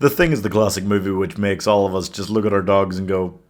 The Thing is the classic movie which makes all of us just look at our dogs and go,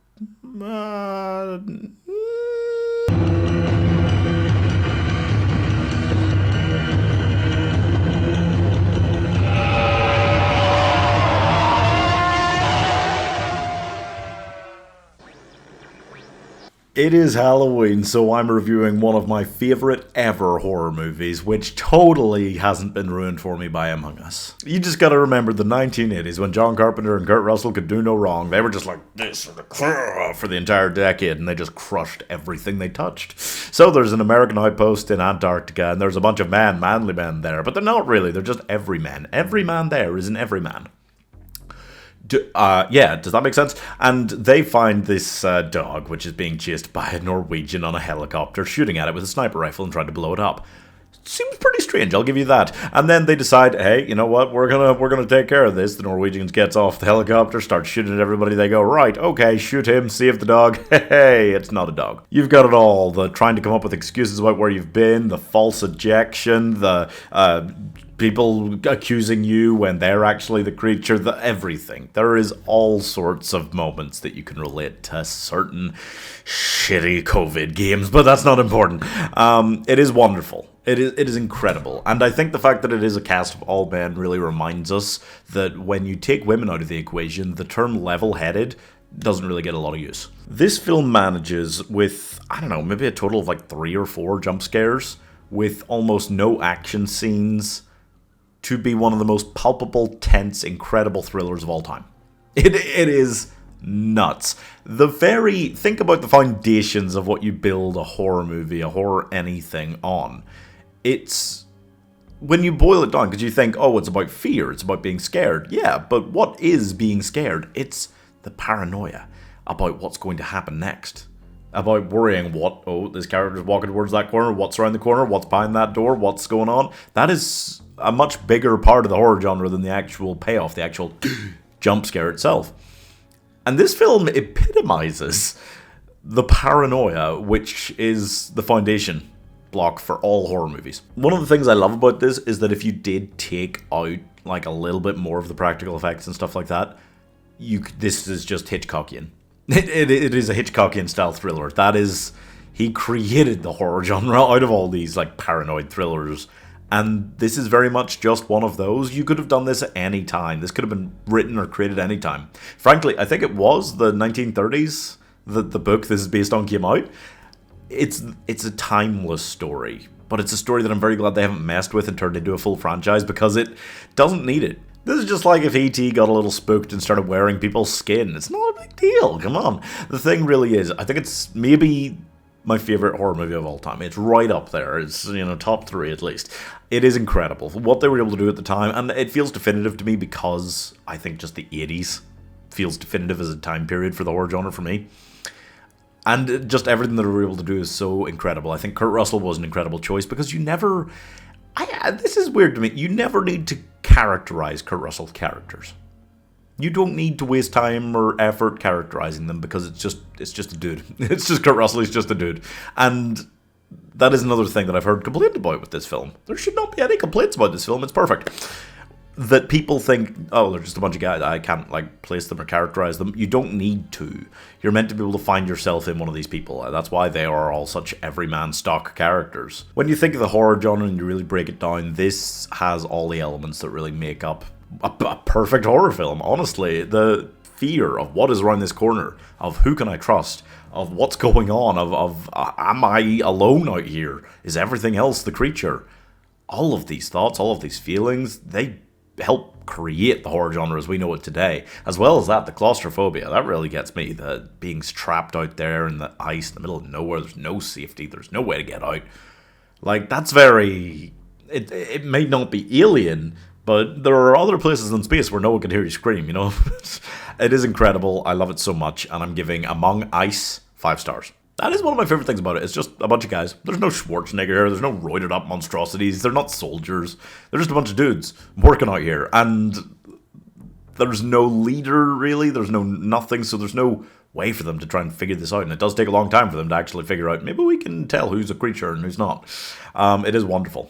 It is Halloween, so I'm reviewing one of my favourite ever horror movies, which totally hasn't been ruined for me by Among Us. You just gotta remember the 1980s, when John Carpenter and Kurt Russell could do no wrong. They were just like this for the entire decade, and they just crushed everything they touched. So there's an American outpost in Antarctica, and there's a bunch of manly men there, but they're not really, they're just everymen. Every man there is an everyman. Yeah, does that make sense? And they find this dog, which is being chased by a Norwegian on a helicopter, shooting at it with a sniper rifle and trying to blow it up. Seems pretty strange, I'll give you that. And then they decide, hey, you know what, we're gonna take care of this. The Norwegians gets off the helicopter, start shooting at everybody. They go, right, okay, shoot him, save the dog. Hey, it's not a dog. You've got it all. The trying to come up with excuses about where you've been, the false ejection, the people accusing you when they're actually the creature, everything. There is all sorts of moments that you can relate to certain shitty COVID games, but that's not important. It is wonderful. It is incredible. And I think the fact that it is a cast of all men really reminds us that when you take women out of the equation, the term level-headed doesn't really get a lot of use. This film manages with, I don't know, maybe a total of like 3 or 4 jump scares, with almost no action scenes, to be one of the most palpable, tense, incredible thrillers of all time. It is nuts. Think about the foundations of what you build a horror movie, a horror anything on. It's, when you boil it down, because you think, oh, it's about fear, it's about being scared. Yeah, but what is being scared? It's the paranoia about what's going to happen next. About worrying this character's walking towards that corner, what's around the corner, what's behind that door, what's going on. That is a much bigger part of the horror genre than the actual payoff, the actual jump scare itself. And this film epitomizes the paranoia, which is the foundation block for all horror movies. One of the things I love about this is that if you did take out like a little bit more of the practical effects and stuff like that, this is just Hitchcockian. It is a Hitchcockian style thriller. That is, he created the horror genre out of all these like paranoid thrillers. And this is very much just one of those. You could have done this at any time. This could have been written or created any time. Frankly, I think it was the 1930s that the book this is based on came out. It's a timeless story, but it's a story that I'm very glad they haven't messed with and turned into a full franchise, because it doesn't need it. This is just like if E.T. got a little spooked and started wearing people's skin. It's not a big deal, come on. The Thing really is. I think it's maybe my favourite horror movie of all time. It's right up there. It's, top 3 at least. It is incredible. What they were able to do at the time, and it feels definitive to me because I think just the 80s feels definitive as a time period for the horror genre for me. And just everything that they were able to do is so incredible. I think Kurt Russell was an incredible choice because you never... this is weird to me. You never need to characterize Kurt Russell's characters. You don't need to waste time or effort characterizing them because it's just a dude. It's just Kurt Russell, he's just a dude. And that is another thing that I've heard complained about with this film. There should not be any complaints about this film, it's perfect. That people think, oh, they're just a bunch of guys, I can't place them or characterize them. You don't need to. You're meant to be able to find yourself in one of these people. That's why they are all such everyman stock characters. When you think of the horror genre and you really break it down, this has all the elements that really make up a perfect horror film, honestly. The fear of what is around this corner, of who can I trust, of what's going on, of am I alone out here? Is everything else the creature? All of these thoughts, all of these feelings, they help create the horror genre as we know it today. As well as that, the claustrophobia, that really gets me. The being trapped out there in the ice, in the middle of nowhere, there's no safety, there's no way to get out. That's very... It may not be alien, but there are other places in space where no one can hear you scream, It is incredible, I love it so much, and I'm giving Among Ice 5 stars. That is one of my favorite things about it. It's just a bunch of guys. There's no Schwarzenegger here. There's no roided up monstrosities. They're not soldiers. They're just a bunch of dudes working out here. And there's no leader, really. There's nothing. So there's no way for them to try and figure this out. And it does take a long time for them to actually figure out, maybe we can tell who's a creature and who's not. It is wonderful.